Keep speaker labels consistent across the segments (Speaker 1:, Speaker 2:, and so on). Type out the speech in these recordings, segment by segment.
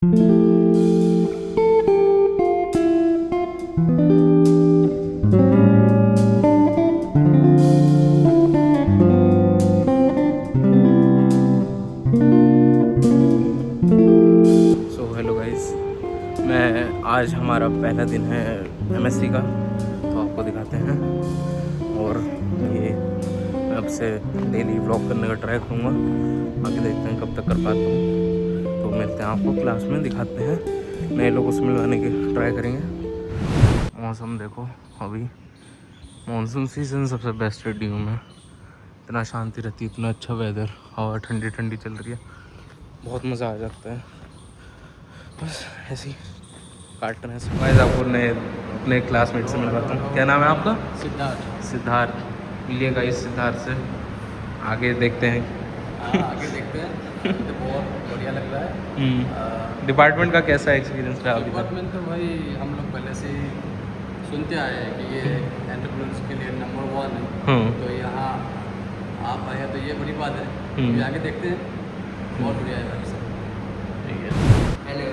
Speaker 1: Hello guys, मैं आज हमारा पहला दिन है एमएससी का, तो आपको दिखाते हैं। और ये मैं अब से डेली व्लॉग करने का ट्राई करूँगा, बाकी देखते हैं कब तक कर पाता हूँ। तो मिलते हैं आपको क्लास में, दिखाते हैं, नए लोगों से मिलवाने की ट्राई करेंगे। मौसम देखो, अभी मानसून सीज़न सबसे बेस्ट है ड्यू में, इतना शांति रहती है, इतना अच्छा वेदर, हवा ठंडी ठंडी चल रही है, बहुत मज़ा आ जाता है। बस ऐसे ही काट रहे हैं। गाइस आपको अपने क्लासमेट से मिलवाता हूँ। क्या नाम है आपका? सिद्धार्थ। मिलिए गाइस सिद्धार्थ से, आगे देखते हैं।
Speaker 2: आगे देखते हैं। तो बहुत बढ़िया लग रहा है।
Speaker 1: डिपार्टमेंट का कैसा एक्सपीरियंस रहा अभी तक?
Speaker 2: डिपार्टमेंट तो भाई हम लोग पहले से ही सुनते आए हैं कि ये एंटरप्रेन्योर्स के लिए नंबर 1 है। तो यहाँ आप आए हैं तो ये बड़ी बात है। अभी आगे देखते हैं, बहुत बढ़िया है भाई सब। हेलो,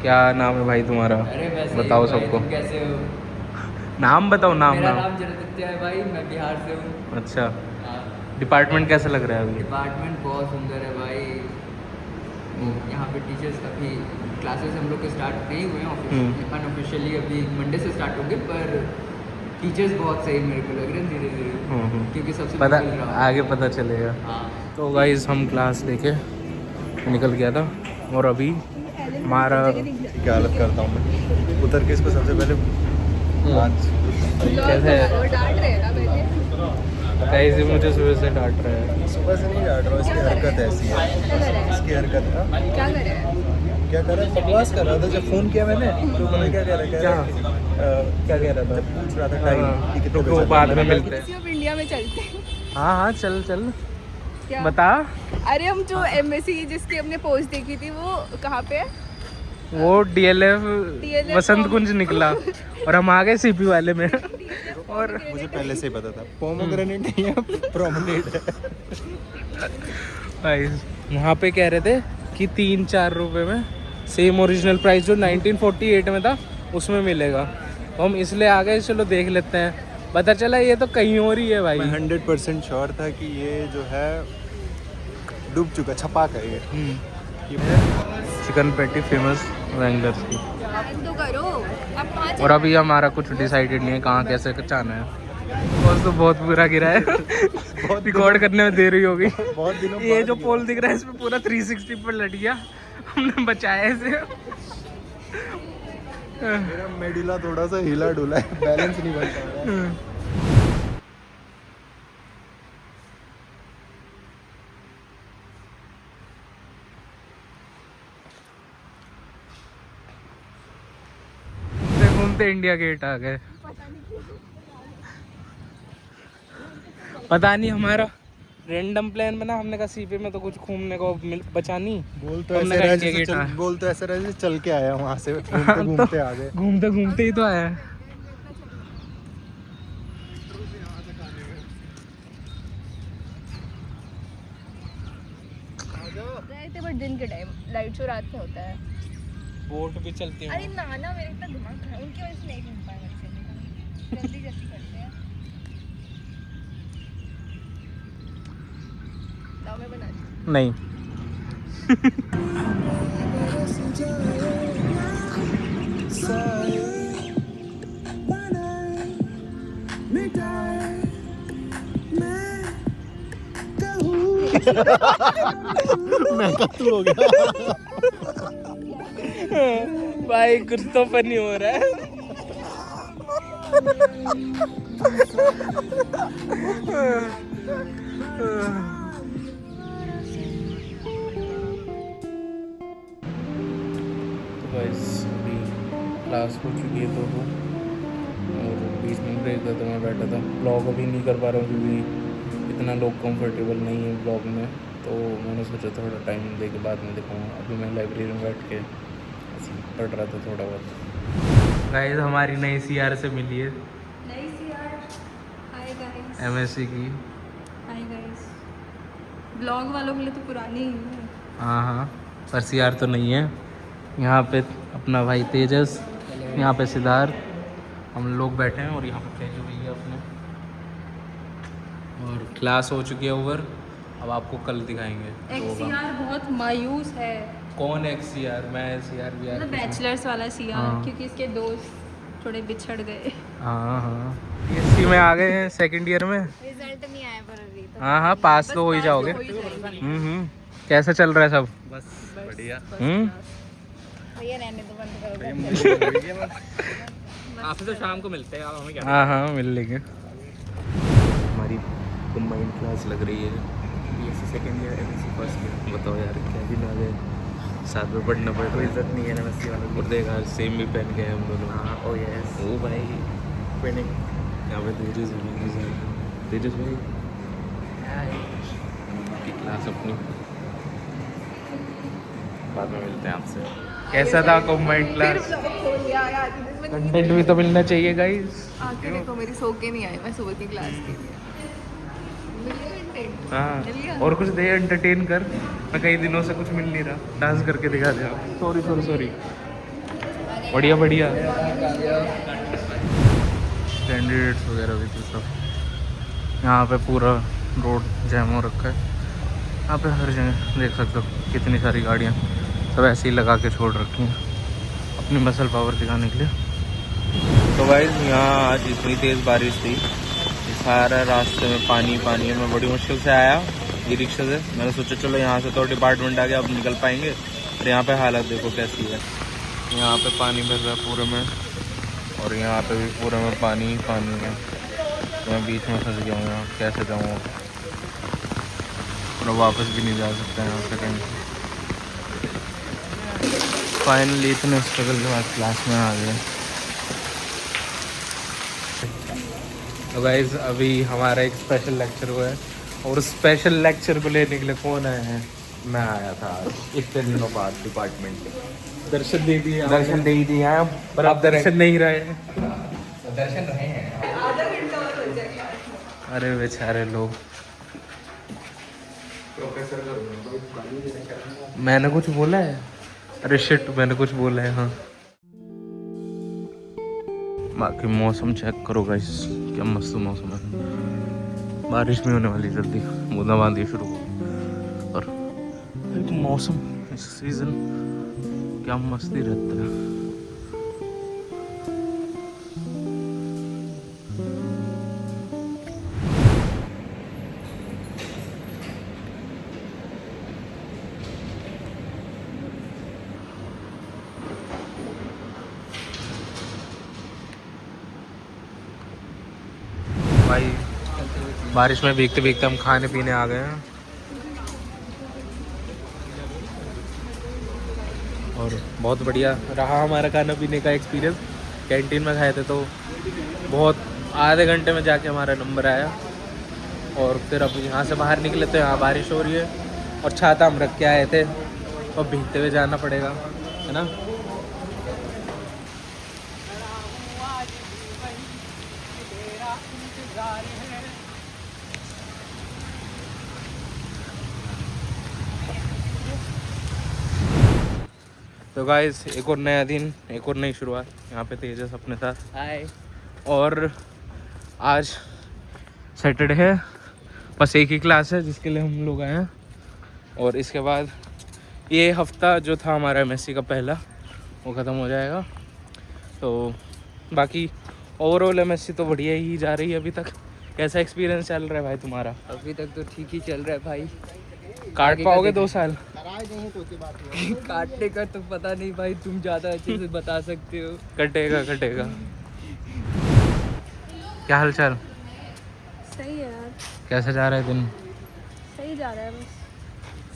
Speaker 1: क्या नाम है भाई तुम्हारा?
Speaker 2: अरे वैसे
Speaker 1: बताओ
Speaker 2: भाई,
Speaker 1: सबको
Speaker 2: तुम कैसे हो?
Speaker 1: नाम बताओ। नाम
Speaker 2: मेरा
Speaker 1: नाम
Speaker 2: नाम जरदित्य है भाई, मैं बिहार से हूँ।
Speaker 1: अच्छा,
Speaker 2: हाँ।
Speaker 1: डिपार्टमेंट कैसा लग रहा है अभी?
Speaker 2: डिपार्टमेंट बहुत सुंदर है भाई। यहाँ पे टीचर्स अभी क्लासेस हम लोग के स्टार्ट नहीं हुए हैं अनऑफिशियली, अभी मंडे से स्टार्ट होंगे, पर टीचर्स बहुत सही मेरे को लग रहे हैं धीरे धीरे, क्योंकि सबसे
Speaker 1: पता
Speaker 2: मिल रहा
Speaker 1: आगे पता चलेगा।
Speaker 2: हाँ।
Speaker 1: तो गाइस हम क्लास लेके निकल गया था, और अभी हमारा
Speaker 3: क्या हालत करता हूँ मैं, उतर के इसको सबसे पहले
Speaker 1: कैसे कैसे मुझे सुबह से डांट रहा है।
Speaker 3: सुबह से नहीं डांट रहा हूँ, इसकी हरकत ऐसी है। इसकी हरकत है। क्या कर रहा है? बकवास कर रहा था जब फ़ोन किया मैंने, तो मैंने क्या कह रहा है?
Speaker 1: क्या कह रहा था?
Speaker 3: पूछ रहा था टाइम कि कितने
Speaker 1: तो
Speaker 3: बजे
Speaker 1: बाद में मिलते हैं।
Speaker 4: ऑफ इंडिया में चलते हैं।
Speaker 1: हाँ हाँ चल चल,
Speaker 4: क्या?
Speaker 1: बता।
Speaker 4: अरे हम जो एमएससी जिसकी हमने पोस्ट देखी थी वो कहाँ पे है?
Speaker 1: वो DLF वसंत कुंज निकला और हम आ गए CP वाले में। और
Speaker 3: मुझे पहले से ही पता था, पोमोग्रेनेट नहीं है, प्रोमेनेड है।
Speaker 1: भाई वहाँ पे कह रहे थे कि 3-4 रुपए में सेम ओरिजिनल प्राइस जो 1948 में था उसमें मिलेगा, तो हम इसलिए आ गए, चलो देख लेते हैं। पता चला ये तो कहीं और ही है भाई।
Speaker 3: मैं 100% श्योर था कि ये जो है डूब चुका, छपाक है ये।
Speaker 1: चिकन पैटी फेमस रैंगलर की।
Speaker 4: तो करो अब
Speaker 1: और अभी हमारा कुछ डिसाइडेड नहीं है कहाँ कैसे जाना है। और तो बहुत बुरा गिरा है। रिकॉर्ड करने में देरी हो गई।
Speaker 3: बहुत दिनों
Speaker 1: ये जो पोल दिख रहा है इसमें पूरा 360 पर लट गया, हमने बचाया इसे।
Speaker 3: मेरा मेडुला थोड़ा सा हिला डुला है, बैलेंस नहीं बन पा रहा है।
Speaker 1: घूमते इंडिया गेट आ गए। पता नहीं, हमारा रैंडम प्लान बना, हमने कहा CP में तो कुछ घूमने को बचा नहीं।
Speaker 3: बोल तो ऐसे रहे जैसे चल के आया वहाँ से, घूमते आ गए।
Speaker 1: घूमते घूमते ही तो आया।
Speaker 4: गए थे बट दिन के टाइम, लाइट शो रात में होता है।
Speaker 1: बोट भी चलती है।
Speaker 4: अरे नाना मेरे इतना दिमाग खराब, उनकी वजह से नहीं घूम पाए मेरे से। जल्दी जल्दी करते हैं। लाओ मैं बना दी।
Speaker 1: नहीं।
Speaker 3: मैं का तू हो गया
Speaker 1: भाई, कुछ तो फनी हो रहा है। तो गाइस अभी क्लास हो चुकी है तो और 20 मिनट ब्रेक था, तो मैं बैठा था। ब्लॉग अभी नहीं कर पा रहा हूँ क्योंकि इतना लोग कंफर्टेबल नहीं है ब्लॉग में, तो मैंने सोचा थोड़ा टाइम दे के बाद में दिखाऊँगा। अभी मैं लाइब्रेरी में बैठ के ऐसे पढ़ रहा था थोड़ा बहुत। गाइस हमारी नई CR से मिली है,
Speaker 4: नई CR। Hi guys.
Speaker 1: MSC की।
Speaker 4: Hi guys. ब्लॉग वालों के लिए तो पुरानी ही है।
Speaker 1: हाँ हाँ, पर CR तो नहीं है। यहाँ पे अपना भाई तेजस, यहाँ पे सिद्धार्थ, हम लोग बैठे हैं और यहाँ पे तेजू भैया अपने। और क्लास हो चुकी है ओवर, अब आपको कल दिखाएंगे।
Speaker 4: XCR बहुत मायूस है,
Speaker 1: कौन XCR? मैं CR भी
Speaker 4: मतलब बैचलर्स वाला CR,
Speaker 1: हाँ।
Speaker 4: क्योंकि इसके दोस्त थोड़े बिछड़ गए।
Speaker 1: हाँ हाँ PSC में आ गए हैं सेकंड ईयर में।
Speaker 4: रिजल्ट नहीं आया पर अभी तो।
Speaker 1: हाँ हाँ पास तो हो ही जाओगे। कैसा चल रहा है सब?
Speaker 2: बस बढ़िया।
Speaker 4: भैया रहने तो बंद करो।
Speaker 2: आपसे तो शाम को मिलते हैं, आप हमें क्या?
Speaker 1: हाँ हाँ मिल लेंगे। हमारी कंबाइंड क्लास लग रही है, BSc second year MSc first year. बताओ यार क्या दिन आ गए, साथ में पढ़ना पड़ रहा है। इज्जत नहीं है MSc वालों की। और देखा सेम भी पहन के हम दोनों। हाँ ओ यस ओ भाई पहने। यहाँ पे तेजस भाई की क्लास अपनी, बाद में मिलते हैं आपसे। कैसा था कंबाइंड क्लास? कंटेंट भी तो मिलना चाहिए गाइस।
Speaker 4: आंखें देखो मेरी, सो के नहीं आई मैं सुबह की क्लास के लिए। मिल गया content? मिल गया?
Speaker 1: हाँ और कुछ दे एंटरटेन कर, मैं कई दिनों से कुछ मिल नहीं रहा, डांस करके दिखा दे। सॉरी बढ़िया कैंडिडेट्स वगैरह भी तो सब। यहाँ पे पूरा रोड जैम हो रखा है, यहाँ पे हर जगह देख सकते हो कितनी सारी गाड़ियाँ सब ऐसे ही लगा के छोड़ रखी हैं अपनी मसल पावर दिखाने के लिए। तो भाई यहाँ आज इतनी तेज़ बारिश थी, सारा रास्ते में पानी है। मैं बड़ी मुश्किल से आया ई रिक्शा से, मैंने सोचा चलो यहाँ से तो डिपार्टमेंट आ गया, अब निकल पाएंगे। और यहाँ पे हालत देखो कैसी है, यहाँ पे पानी भर रहा है पूरे में, और यहाँ पे भी पूरे में पानी है। तो मैं बीच में फंस गया हूँ, यहाँ कैसे जाऊँ और वापस भी नहीं जा सकता यहाँ से कहीं। फाइनली इतने स्ट्रगल के बाद क्लास में आ गए। तो गाइस अभी हमारा एक स्पेशल लेक्चर हुआ है, और स्पेशल लेक्चर को लेने के लिए कौन आया है? मैं आया था आज इतने दिनों बाद डिपार्टमेंट के। दर्शन दे दिए हैं, पर आप दर्शन नहीं रहे हैं।
Speaker 2: दर्शन रहे हैं।
Speaker 4: आधा घंटा और हो जाएगा।
Speaker 1: अरे बेचारे लोग, मैंने कुछ बोला है? अरे शिट मैंने कुछ बोला है। हाँ बाकी मौसम चेक करो गाइस, क्या मस्त मौसम है। बारिश भी होने वाली जल्दी, बूंदाबांदी शुरू हो। और एक मौसम इस सीज़न क्या मस्ती रहता है। भाई बारिश में भीगते भीगते हम खाने पीने आ गए हैं, और बहुत बढ़िया रहा हमारा खाना पीने का एक्सपीरियंस। कैंटीन में खाए थे तो बहुत आधे घंटे में जाके हमारा नंबर आया, और फिर अब यहाँ से बाहर निकले तो यहाँ बारिश हो रही है, और छाता हम रख के आए थे, और भीगते हुए जाना पड़ेगा, है ना। तो गाइस एक और नया दिन, एक और नई शुरुआत। यहाँ पे तेजस अपने साथ।
Speaker 2: हाय।
Speaker 1: और आज सैटरडे है, बस एक ही क्लास है जिसके लिए हम लोग आए हैं, और इसके बाद ये हफ्ता जो था हमारा MSc का पहला, वो ख़त्म हो जाएगा। तो बाकी ओवरऑल MSc तो बढ़िया ही जा रही है अभी तक। कैसा एक्सपीरियंस चल रहा है भाई तुम्हारा?
Speaker 2: अभी तक तो ठीक ही चल रहा है भाई।
Speaker 1: काट पाओगे 2 साल?
Speaker 2: काटने का तो पता नहीं भाई, तुम ज़्यादा अच्छे से बता सकते हो।
Speaker 1: कटेगा। क्या हाल चाल?
Speaker 4: सही है यार,
Speaker 1: कैसे जा रहा है दिन?
Speaker 4: सही जा रहा है। बस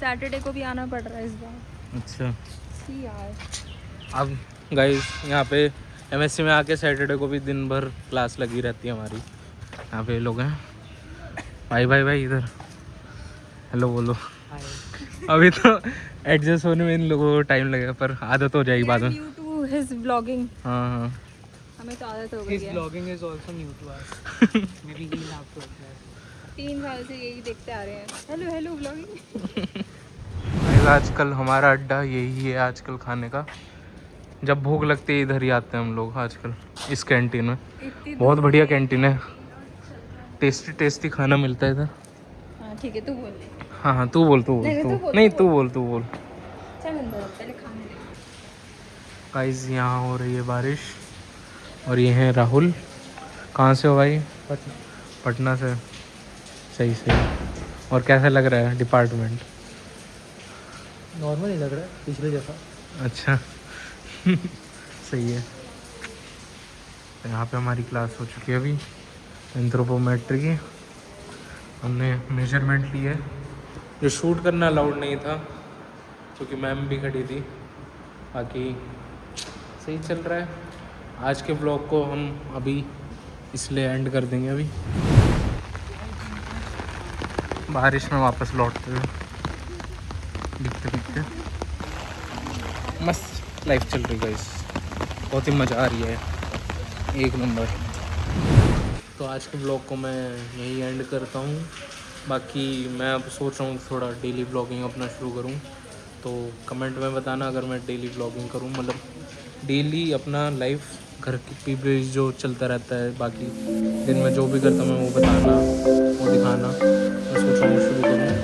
Speaker 4: सैटरडे को भी आना पड़ रहा है इस बार।
Speaker 1: अच्छा
Speaker 4: सी यार।
Speaker 1: अब गाइस यहाँ पे MSc में आके सैटरडे को भी दिन भर क्लास लगी रहती है हमारी। यहाँ पे लोग हैं, भाई इधर हेलो बोलो। अभी तो एडजस्ट होने में इन लोगों को टाइम लगेगा, पर आदत हो जाएगी बाद में।
Speaker 4: ड्यू टू हिज ब्लॉगिंग
Speaker 1: हाँ
Speaker 4: हमें तो आदत हो गई है।
Speaker 2: Blogging is also new to us. Maybe we have to
Speaker 4: 3 साल से यही देखते आ रहे हैं। Hello blogging.
Speaker 1: भाई आजकल हमारा अड्डा यही है आजकल खाने का। जब भूख लगती है इधर ही आते हैं हम लोग आजकल, इस कैंटीन में। बहुत बढ़िया कैंटीन है, टेस्टी टेस्टी खाना मिलता है इधर।
Speaker 4: हाँ ठीक है, तू बोल।
Speaker 1: हाँ हाँ तू बोल नहीं तू बोल
Speaker 4: चल अंदर पहले खाने दे।
Speaker 1: गाइस यहाँ हो रही है बारिश और ये हैं राहुल। कहाँ से हो भाई? पटना से। सही सही। और कैसा लग रहा है डिपार्टमेंट?
Speaker 3: नॉर्मल ही लग रहा है पिछले जैसा।
Speaker 1: अच्छा सही है। तो यहाँ पे हमारी क्लास हो चुकी है अभी एंथ्रोपोमेट्री की। हमने मेजरमेंट ली है। जो शूट करना अलाउड नहीं था क्योंकि मैम भी खड़ी थी। बाकी सही चल रहा है। आज के ब्लॉग को हम अभी इसलिए एंड कर देंगे अभी, बारिश में वापस लौटते हुए दिखते दिखते। मस्त लाइफ चल रही है गाइस, बहुत ही मज़ा आ रही है, एक नंबर। तो आज के ब्लॉग को मैं यहीं एंड करता हूँ। बाकी मैं अब सोच रहा हूँ थोड़ा डेली ब्लॉगिंग अपना शुरू करूँ। तो कमेंट में बताना अगर मैं डेली ब्लॉगिंग करूँ, मतलब डेली अपना लाइफ घर की पीपल जो चलता रहता है, बाकी दिन में जो भी करता हूँ मैं वो बताना, वो दिखाना मैं सोच रहा हूँ शुरू करूँ।